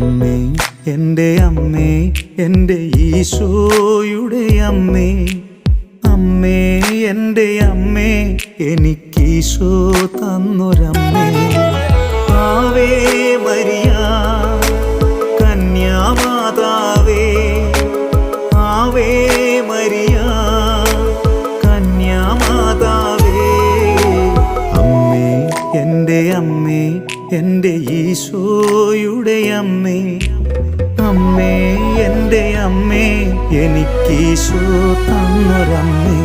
അമ്മേ, എൻ്റെ അമ്മേ, എൻ്റെ ഈശോയുടെ അമ്മേ, അമ്മേ, എൻ്റെ അമ്മേ, എനിക്കീശോ തന്നൊരമ്മേ. ആവേ മരിയ കന്യാമാതാവേ, ആവേ മരിയ കന്യാമാതാവേ. അമ്മേ, എൻ്റെ അമ്മേ, എൻ്റെ ഈശോയുടെ അമ്മേ, അമ്മേ, എൻ്റെ അമ്മേ, എനിക്കീശോ തന്നൊരമ്മേ.